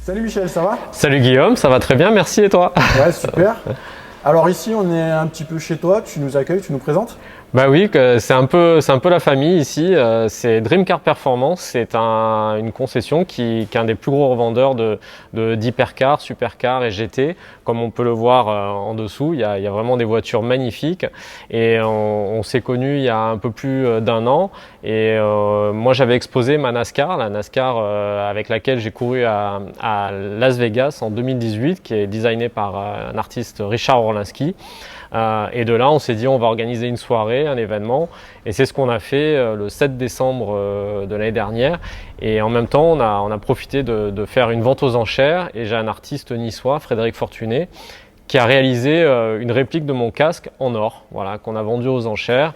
Salut Michel, ça va? Salut Guillaume, ça va très bien, merci et toi? Ouais, super. Alors ici, on est un petit peu chez toi, tu nous accueilles, tu nous présentes? Bah oui, c'est un peu la famille ici. C'est Dream Car Performance, c'est une concession qui est un des plus gros revendeurs d'hypercars, supercars et GT. Comme on peut le voir en dessous, il y a vraiment des voitures magnifiques. Et on s'est connus il y a un peu plus d'un an. Et moi, j'avais exposé ma NASCAR, la NASCAR avec laquelle j'ai couru à Las Vegas en 2018, qui est designée par un artiste, Richard Orlinski. Et de là, on s'est dit on va organiser une soirée, un événement, et c'est ce qu'on a fait le 7 décembre de l'année dernière. Et en même temps, on a profité de faire une vente aux enchères, et j'ai un artiste niçois, Frédéric Fortuné, qui a réalisé une réplique de mon casque en or, voilà, qu'on a vendu aux enchères.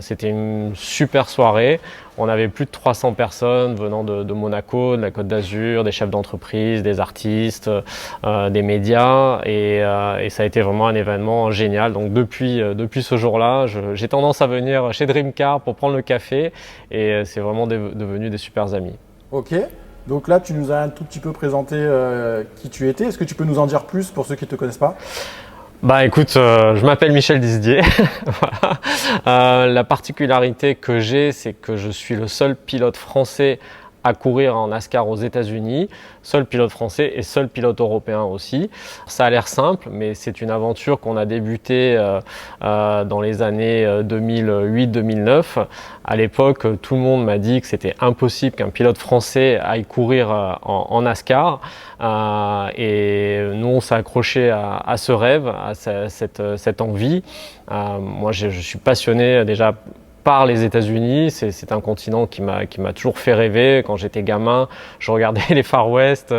C'était une super soirée. On avait plus de 300 personnes venant de Monaco, de la Côte d'Azur, des chefs d'entreprise, des artistes, des médias, et ça a été vraiment un événement génial. Donc depuis ce jour-là, j'ai tendance à venir chez Dream Car pour prendre le café, et c'est vraiment devenu des super amis. Ok, donc là tu nous as un tout petit peu présenté qui tu étais. Est-ce que tu peux nous en dire plus pour ceux qui ne te connaissent pas? Bah écoute, je m'appelle Michel Disdier. Voilà. La particularité que j'ai, c'est que je suis le seul pilote français à courir en NASCAR aux États-Unis, seul pilote français et seul pilote européen aussi. Ça a l'air simple, mais c'est une aventure qu'on a débutée dans les années 2008-2009. À l'époque, tout le monde m'a dit que c'était impossible qu'un pilote français aille courir en NASCAR. Et nous, on s'est accroché à ce rêve, à cette envie. Moi, je suis passionné déjà par les États-Unis. C'est un continent qui m'a toujours fait rêver. Quand j'étais gamin, je regardais les Far West,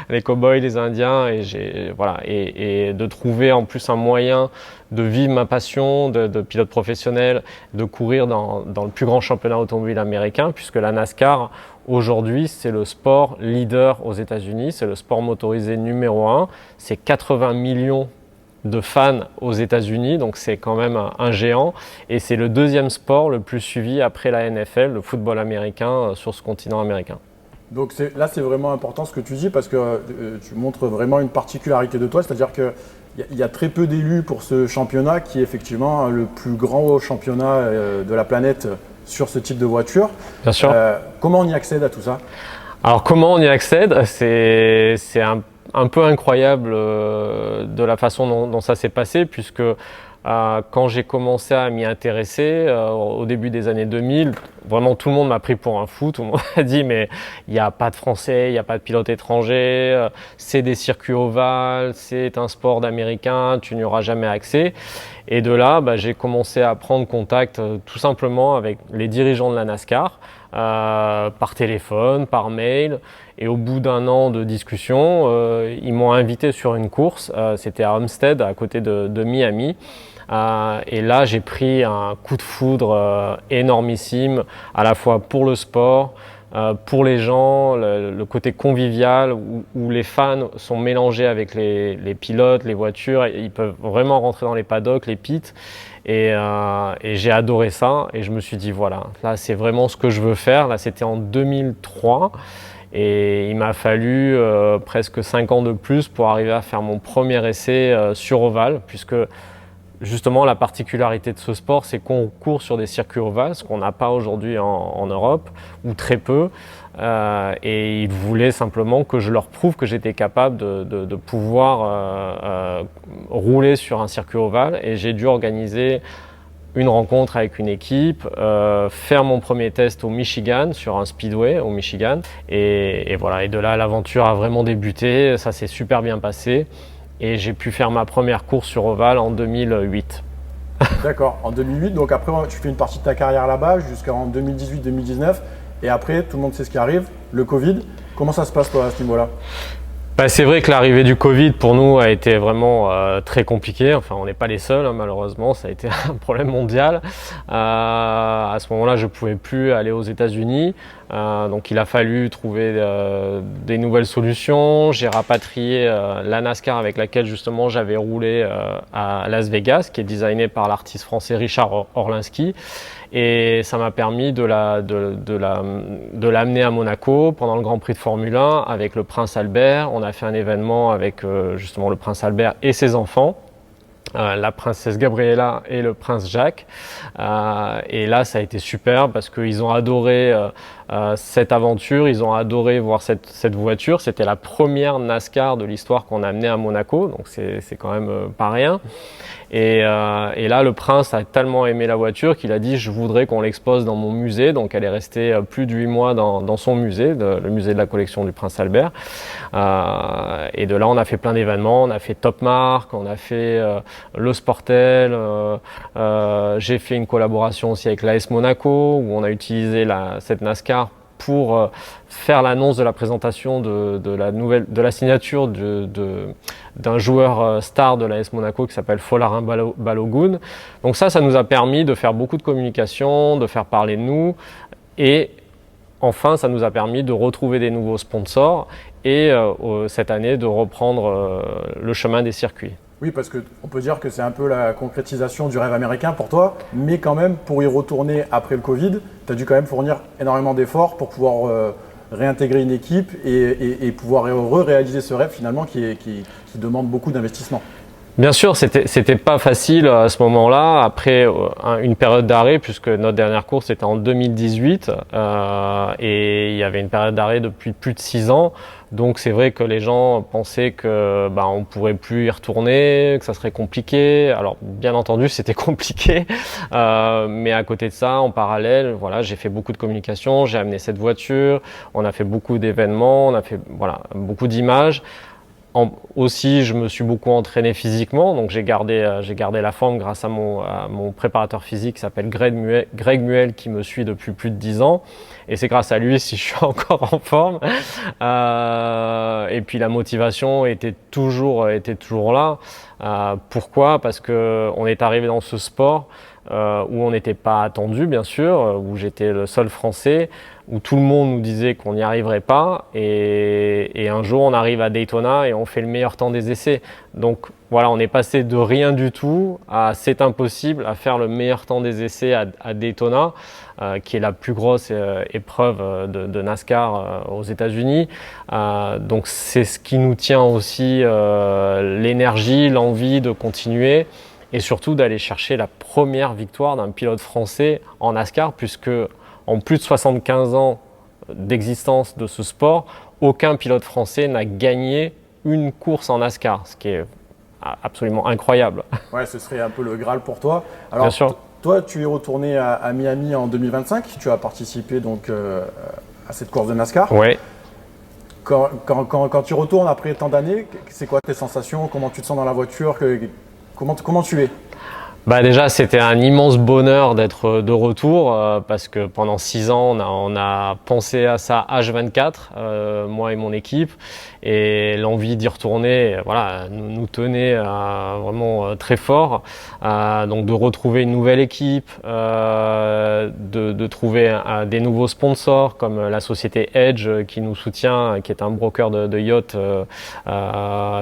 les cow-boys, les Indiens, et de trouver en plus un moyen de vivre ma passion de pilote professionnel, de courir dans le plus grand championnat automobile américain, puisque la NASCAR aujourd'hui c'est le sport leader aux États-Unis, c'est le sport motorisé numéro 1, c'est 80 millions de fans aux États-Unis, donc c'est quand même un géant, et c'est le deuxième sport le plus suivi après la NFL, le football américain sur ce continent américain. Donc là c'est vraiment important ce que tu dis parce que tu montres vraiment une particularité de toi, c'est-à-dire qu'il y a très peu d'élus pour ce championnat qui est effectivement le plus grand championnat de la planète sur ce type de voiture. Bien sûr. Comment on y accède à tout ça? Alors comment on y accède? C'est un peu incroyable de la façon dont ça s'est passé, puisque quand j'ai commencé à m'y intéresser au début des années 2000, vraiment tout le monde m'a pris pour un fou. Tout le monde a dit mais il n'y a pas de Français, il n'y a pas de pilote étranger, c'est des circuits ovales, c'est un sport d'Américains, tu n'y auras jamais accès. Et de là, j'ai commencé à prendre contact tout simplement avec les dirigeants de la NASCAR, par téléphone, par mail. Et au bout d'un an de discussion, ils m'ont invité sur une course. C'était à Homestead, à côté de Miami. Et là, j'ai pris un coup de foudre énormissime, à la fois pour le sport, pour les gens, le côté convivial, où les fans sont mélangés avec les pilotes, les voitures. Ils peuvent vraiment rentrer dans les paddocks, les pits. Et j'ai adoré ça. Et je me suis dit, voilà, là, c'est vraiment ce que je veux faire. Là, c'était en 2003. Et il m'a fallu presque 5 ans de plus pour arriver à faire mon premier essai sur ovale, puisque justement la particularité de ce sport, c'est qu'on court sur des circuits ovales, ce qu'on n'a pas aujourd'hui en Europe, ou très peu. Et ils voulaient simplement que je leur prouve que j'étais capable de pouvoir rouler sur un circuit ovale. Et j'ai dû organiser une rencontre avec une équipe, faire mon premier test au Michigan, sur un speedway au Michigan. Et voilà, et de là, l'aventure a vraiment débuté, ça s'est super bien passé. Et j'ai pu faire ma première course sur ovale en 2008. D'accord, en 2008, donc après tu fais une partie de ta carrière là-bas jusqu'en 2018-2019. Et après, tout le monde sait ce qui arrive, le Covid. Comment ça se passe toi à ce niveau-là? C'est vrai que l'arrivée du Covid pour nous a été vraiment très compliquée. Enfin, on n'est pas les seuls, hein, malheureusement, ça a été un problème mondial. À ce moment-là, je ne pouvais plus aller aux États-Unis. Donc il a fallu trouver des nouvelles solutions. J'ai rapatrié la NASCAR avec laquelle justement j'avais roulé à Las Vegas, qui est designée par l'artiste français Richard Orlinski. Et ça m'a permis de l'amener à Monaco pendant le Grand Prix de Formule 1 avec le Prince Albert. On a fait un événement avec justement le Prince Albert et ses enfants. La princesse Gabriella et le prince Jacques. Et là, ça a été super parce qu'ils ont adoré cette aventure, ils ont adoré voir cette voiture. C'était la première NASCAR de l'histoire qu'on a amenée à Monaco, donc c'est quand même pas rien. Et là, le prince a tellement aimé la voiture qu'il a dit « je voudrais qu'on l'expose dans mon musée ». Donc elle est restée plus de 8 mois dans son musée, le musée de la collection du Prince Albert. Et de là, on a fait plein d'événements. On a fait Top Marque, on a fait le Sportel. J'ai fait une collaboration aussi avec l'AS Monaco où on a utilisé cette NASCAR pour faire l'annonce de la présentation de la signature d'un joueur star de l'AS Monaco qui s'appelle Folarin Balogun. Donc ça nous a permis de faire beaucoup de communication, de faire parler de nous et enfin ça nous a permis de retrouver des nouveaux sponsors et cette année de reprendre le chemin des circuits. Oui, parce qu'on peut dire que c'est un peu la concrétisation du rêve américain pour toi, mais quand même, pour y retourner après le Covid, tu as dû quand même fournir énormément d'efforts pour pouvoir réintégrer une équipe et pouvoir réaliser ce rêve finalement qui demande beaucoup d'investissement. Bien sûr, c'était pas facile à ce moment-là, après une période d'arrêt, puisque notre dernière course était en 2018 et il y avait une période d'arrêt depuis plus de 6 ans. Donc c'est vrai que les gens pensaient que on pourrait plus y retourner, que ça serait compliqué. Alors bien entendu c'était compliqué, mais à côté de ça, en parallèle, voilà, j'ai fait beaucoup de communication, j'ai amené cette voiture, on a fait beaucoup d'événements, on a fait beaucoup d'images. Aussi, je me suis beaucoup entraîné physiquement, donc j'ai gardé la forme grâce à mon préparateur physique qui s'appelle Greg Muel qui me suit depuis plus de 10 ans. Et c'est grâce à lui si je suis encore en forme. Et puis la motivation était toujours là. Pourquoi ? Parce qu'on est arrivé dans ce sport où on n'était pas attendu, bien sûr, où j'étais le seul Français, où tout le monde nous disait qu'on n'y arriverait pas. Et un jour, on arrive à Daytona et on fait le meilleur temps des essais. Donc voilà, on est passé de rien du tout à c'est impossible à faire le meilleur temps des essais à Daytona, qui est la plus grosse épreuve de NASCAR aux États-Unis. Donc c'est ce qui nous tient aussi l'énergie, l'envie de continuer. Et surtout d'aller chercher la première victoire d'un pilote français en NASCAR, puisque en plus de 75 ans d'existence de ce sport, aucun pilote français n'a gagné une course en NASCAR, ce qui est absolument incroyable. Ouais, ce serait un peu le Graal pour toi. Alors, bien sûr. Toi, tu es retourné à Miami en 2025, tu as participé donc à cette course de NASCAR. Oui. Quand tu retournes après tant d'années, c'est quoi tes sensations? Comment tu te sens dans la voiture? Comment tu es? Déjà, c'était un immense bonheur d'être de retour parce que pendant 6 ans, on a pensé à ça H24, moi et mon équipe, et l'envie d'y retourner, voilà, nous tenait vraiment très fort. Donc de retrouver une nouvelle équipe, de trouver des nouveaux sponsors comme la société Edge qui nous soutient, qui est un broker de yacht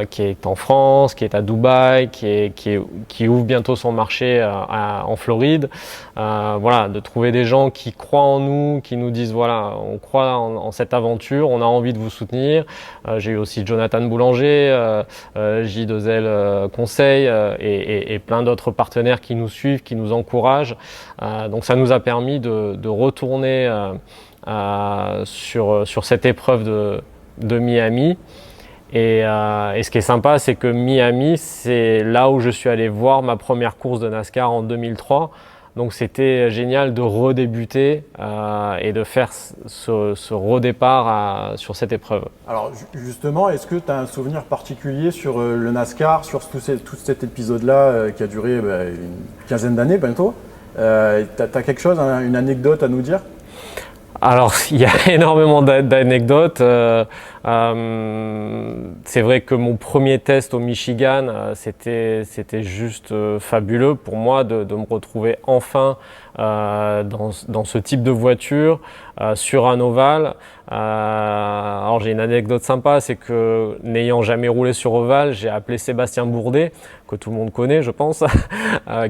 qui est en France, qui est à Dubaï, qui ouvre bientôt son marché en Floride. Voilà, de trouver des gens qui croient en nous, qui nous disent voilà, on croit en cette aventure, on a envie de vous soutenir. J'ai eu aussi Jonathan Boulanger, J2L Conseil et plein d'autres partenaires qui nous suivent, qui nous encouragent. Donc ça nous a permis de retourner sur cette épreuve de Miami. Et ce qui est sympa, c'est que Miami, c'est là où je suis allé voir ma première course de NASCAR en 2003. Donc c'était génial de redébuter et de faire ce redépart sur cette épreuve. Alors justement, est-ce que tu as un souvenir particulier sur le NASCAR, sur tout cet épisode-là qui a duré une quinzaine d'années bientôt? Tu as quelque chose, une anecdote à nous dire? Alors, il y a énormément d'anecdotes. C'est vrai que mon premier test au Michigan, c'était juste fabuleux pour moi de me retrouver enfin dans ce type de voiture, sur un ovale. Alors j'ai une anecdote sympa, c'est que n'ayant jamais roulé sur ovale, j'ai appelé Sébastien Bourdet, que tout le monde connaît je pense,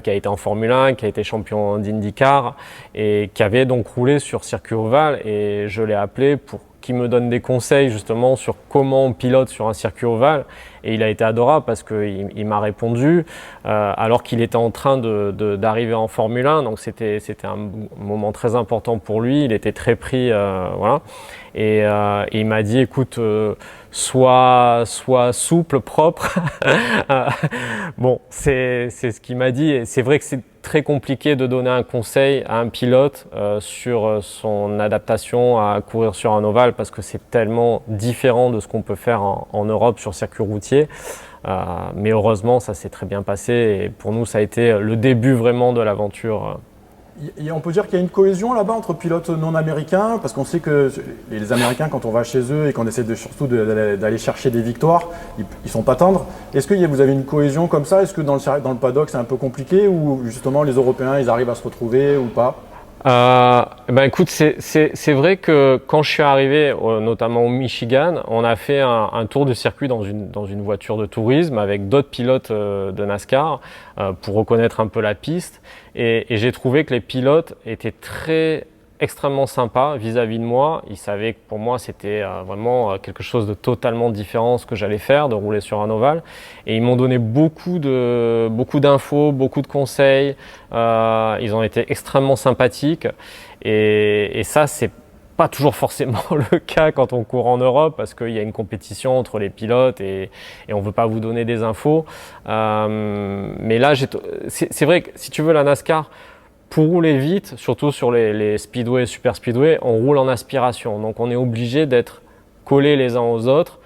qui a été en Formule 1, qui a été champion d'IndyCar et qui avait donc roulé sur circuit ovale, et je l'ai appelé pour qu'il me donne des conseils justement sur comment on pilote sur un circuit ovale, et il a été adorable parce qu'il m'a répondu alors qu'il était en train d'arriver en Formule 1, donc c'était un moment très important pour lui, il était très pris, voilà. Et il m'a dit, écoute, sois souple, propre. Bon, c'est ce qu'il m'a dit, et c'est vrai que c'est très compliqué de donner un conseil à un pilote sur son adaptation à courir sur un ovale, parce que c'est tellement différent de ce qu'on peut faire en Europe sur circuit routier. Mais heureusement, ça s'est très bien passé, et pour nous, ça a été le début vraiment de l'aventure. Et on peut dire qu'il y a une cohésion là-bas entre pilotes non américains, parce qu'on sait que les Américains, quand on va chez eux et qu'on essaie surtout d'aller chercher des victoires, ils sont pas tendres. Est-ce que vous avez une cohésion comme ça? Est-ce que dans le paddock c'est un peu compliqué, ou justement les Européens ils arrivent à se retrouver ou pas? Ben écoute, c'est vrai que quand je suis arrivé, notamment au Michigan, on a fait un tour de circuit dans une voiture de tourisme avec d'autres pilotes de NASCAR pour reconnaître un peu la piste, et j'ai trouvé que les pilotes étaient extrêmement sympas vis-à-vis de moi. Ils savaient que pour moi c'était vraiment quelque chose de totalement différent ce que j'allais faire, de rouler sur un ovale, et ils m'ont donné beaucoup d'infos, beaucoup de conseils. Ils ont été extrêmement sympathiques, et ça c'est pas toujours forcément le cas quand on court en Europe, parce qu'il y a une compétition entre les pilotes et on veut pas vous donner des infos. Mais là c'est vrai que si tu veux, la NASCAR, pour rouler vite, surtout sur les speedway, super speedway, on roule en aspiration. Donc on est obligé d'être collés les uns aux autres.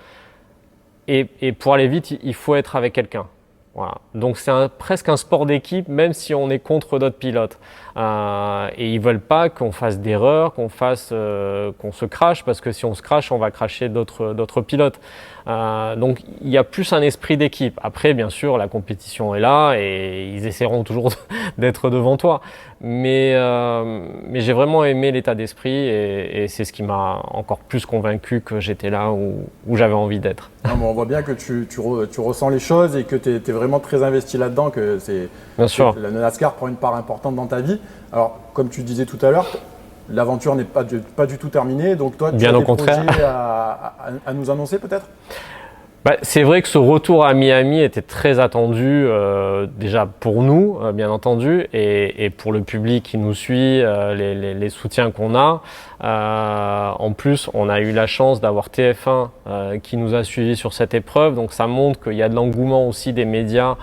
Et pour aller vite, il faut être avec quelqu'un. Voilà. Donc c'est presque un sport d'équipe, même si on est contre d'autres pilotes. Et ils veulent pas qu'on fasse d'erreurs, qu'on se crache, parce que si on se crache, on va cracher d'autres pilotes. Donc il y a plus un esprit d'équipe. Après, bien sûr, la compétition est là et ils essaieront toujours d'être devant toi. Mais j'ai vraiment aimé l'état d'esprit, et c'est ce qui m'a encore plus convaincu que j'étais là où j'avais envie d'être. On voit bien que tu ressens les choses et que tu es vraiment très investi là-dedans, que Bien sûr. La NASCAR prend une part importante dans ta vie. Alors, comme tu disais tout à l'heure, l'aventure n'est pas du tout terminée, donc toi, tu as des projets à nous annoncer peut-être? C'est vrai que ce retour à Miami était très attendu, déjà pour nous, bien entendu, et pour le public qui nous suit, les soutiens qu'on a. En plus, on a eu la chance d'avoir TF1 qui nous a suivis sur cette épreuve, donc ça montre qu'il y a de l'engouement aussi des médias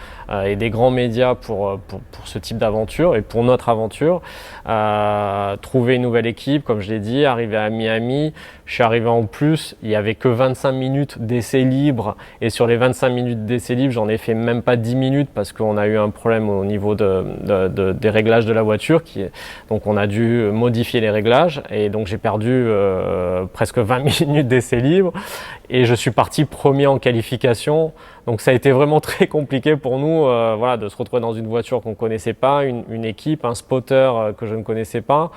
et des grands médias pour ce type d'aventure et pour notre aventure. Trouver une nouvelle équipe, comme je l'ai dit, arriver à Miami. Je suis arrivé en plus, il n'y avait que 25 minutes d'essai libre, et sur les 25 minutes d'essai libre, j'en ai fait même pas 10 minutes parce qu'on a eu un problème au niveau des réglages de la voiture, donc on a dû modifier les réglages, et donc j'ai perdu presque 20 minutes d'essai libre, et je suis parti premier en qualification. Donc ça a été vraiment très compliqué pour nous, voilà, de se retrouver dans une voiture qu'on ne connaissait pas, une équipe, un spotter que je ne connaissais pas,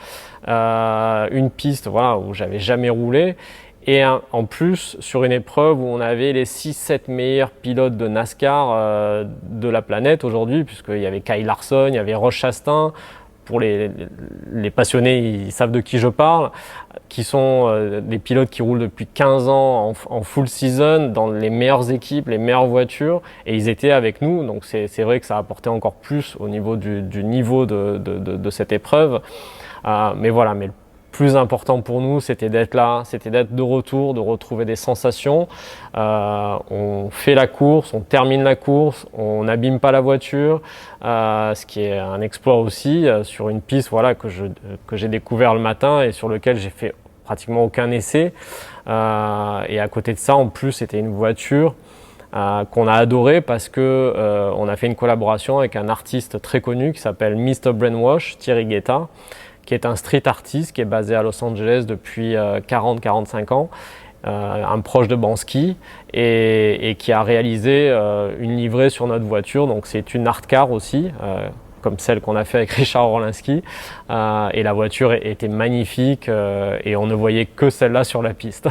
une piste, voilà, où j'avais jamais roulé, et en plus sur une épreuve où on avait les 6-7 meilleurs pilotes de NASCAR de la planète aujourd'hui, puisqu'il y avait Kyle Larson, il y avait Ross Chastain. Pour les passionnés, ils savent de qui je parle, qui sont des pilotes qui roulent depuis 15 ans en full season, dans les meilleures équipes, les meilleures voitures, et ils étaient avec nous. Donc c'est vrai que ça a apporté encore plus au niveau du niveau de cette épreuve. Mais voilà, mais le plus important pour nous, c'était d'être là, c'était d'être de retour, de retrouver des sensations. On fait la course, on termine la course, on n'abîme pas la voiture, ce qui est un exploit aussi sur une piste, voilà, que j'ai découvert le matin et sur lequel j'ai fait pratiquement aucun essai. Et à côté de ça, en plus, c'était une voiture qu'on a adorée parce que on a fait une collaboration avec un artiste très connu qui s'appelle Mr. Brainwash, Thierry Guetta, qui est un street artist qui est basé à Los Angeles depuis 40-45 ans. un proche de Bansky, et qui a réalisé une livrée sur notre voiture. Donc c'est une art car aussi, comme celle qu'on a fait avec Richard Orlinski, et la voiture était magnifique, et on ne voyait que celle-là sur la piste.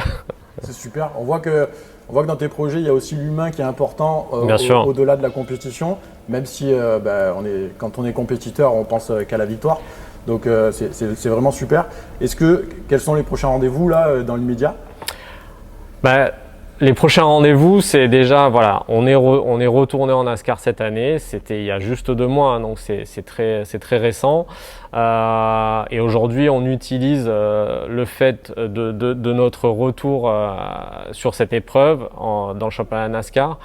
C'est super. On voit que dans tes projets, il y a aussi l'humain qui est important au-delà de la compétition, même si quand on est compétiteur, on pense qu'à la victoire. Donc c'est vraiment super. Quels sont les prochains rendez-vous là dans l'immédiat? Les prochains rendez-vous, c'est déjà, voilà, on est retourné en NASCAR cette année. C'était il y a juste 2 mois, hein, donc c'est très récent. Et aujourd'hui, on utilise le fait de notre retour sur cette épreuve dans le championnat NASCAR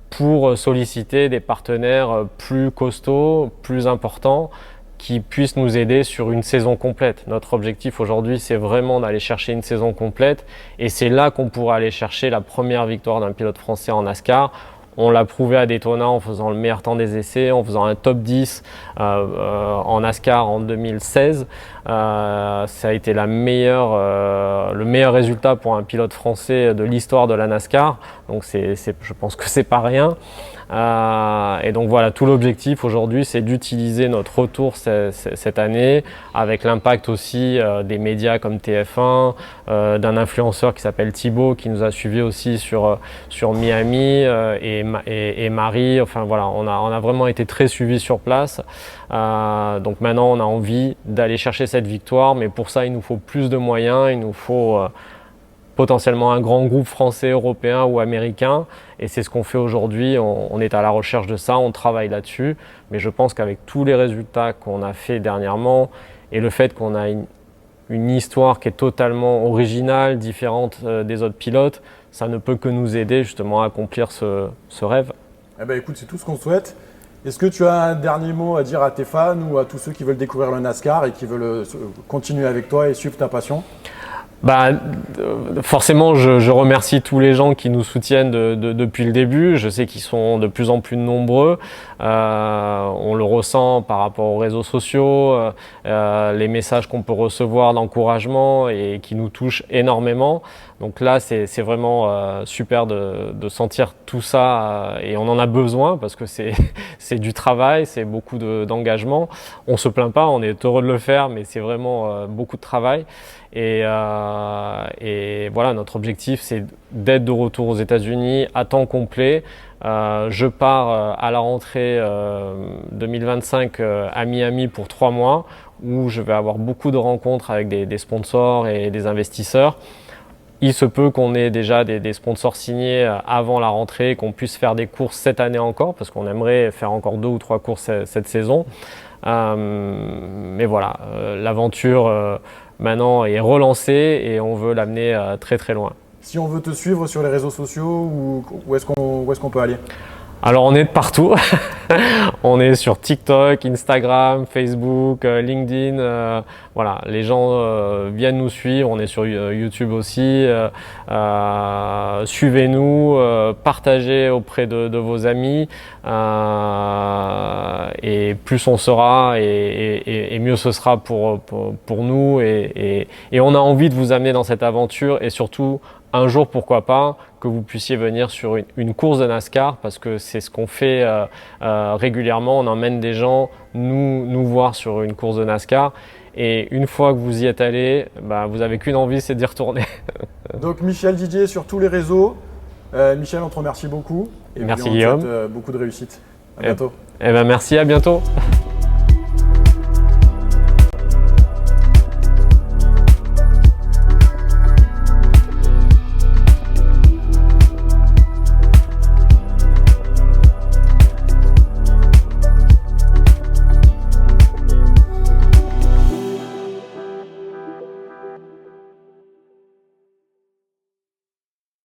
pour solliciter des partenaires plus costauds, plus importants, qui puissent nous aider sur une saison complète. Notre objectif aujourd'hui, c'est vraiment d'aller chercher une saison complète, et c'est là qu'on pourra aller chercher la première victoire d'un pilote français en NASCAR. On l'a prouvé à Daytona en faisant le meilleur temps des essais, en faisant un top 10 en NASCAR en 2016. Ça a été le meilleur résultat pour un pilote français de l'histoire de la NASCAR. Donc je pense que c'est pas rien. Et donc voilà, tout l'objectif aujourd'hui, c'est d'utiliser notre retour cette année, avec l'impact aussi des médias comme TF1, d'un influenceur qui s'appelle Thibaut, qui nous a suivis aussi sur Miami, et Marie. Enfin voilà, on a vraiment été très suivis sur place. Donc maintenant, on a envie d'aller chercher cette victoire, mais pour ça, il nous faut plus de moyens, il nous faut potentiellement un grand groupe français, européen ou américain, et c'est ce qu'on fait aujourd'hui. On est à la recherche de ça, on travaille là-dessus, mais je pense qu'avec tous les résultats qu'on a fait dernièrement et le fait qu'on a une histoire qui est totalement originale, différente des autres pilotes, ça ne peut que nous aider justement à accomplir ce rêve. Eh ben, écoute, c'est tout ce qu'on souhaite. Est-ce que tu as un dernier mot à dire à tes fans ou à tous ceux qui veulent découvrir le NASCAR et qui veulent continuer avec toi et suivre ta passion? Forcément, je remercie tous les gens qui nous soutiennent depuis le début. Je sais qu'ils sont de plus en plus nombreux. On le ressent par rapport aux réseaux sociaux, les messages qu'on peut recevoir d'encouragement et qui nous touchent énormément. Donc là, c'est vraiment super de sentir tout ça, et on en a besoin parce que c'est du travail, c'est beaucoup d'engagement. On se plaint pas, on est heureux de le faire, mais c'est vraiment beaucoup de travail. Et voilà, notre objectif, c'est d'être de retour aux États-Unis à temps complet. Je pars à la rentrée 2025 à Miami pour 3 mois, où je vais avoir beaucoup de rencontres avec des sponsors et des investisseurs. Il se peut qu'on ait déjà des sponsors signés avant la rentrée, qu'on puisse faire des courses cette année encore, parce qu'on aimerait faire encore 2 ou 3 courses cette saison. Mais voilà, l'aventure maintenant est relancée et on veut l'amener très très loin. Si on veut te suivre sur les réseaux sociaux, où est-ce qu'on peut aller? Alors on est de partout. On est sur TikTok, Instagram, Facebook, LinkedIn. Voilà, les gens viennent nous suivre. On est sur YouTube aussi. Suivez-nous, partagez auprès de vos amis. Et plus on sera, et mieux ce sera pour nous. Et on a envie de vous amener dans cette aventure, et surtout, un jour, pourquoi pas, que vous puissiez venir sur une course de NASCAR, parce que c'est ce qu'on fait régulièrement. On emmène des gens nous voir sur une course de NASCAR, et une fois que vous y êtes allé, vous n'avez qu'une envie, c'est d'y retourner. Donc Michel Didier sur tous les réseaux. Michel, on te remercie beaucoup. Et merci puis on Guillaume. te souhaite beaucoup de réussite. À bientôt. Merci, à bientôt.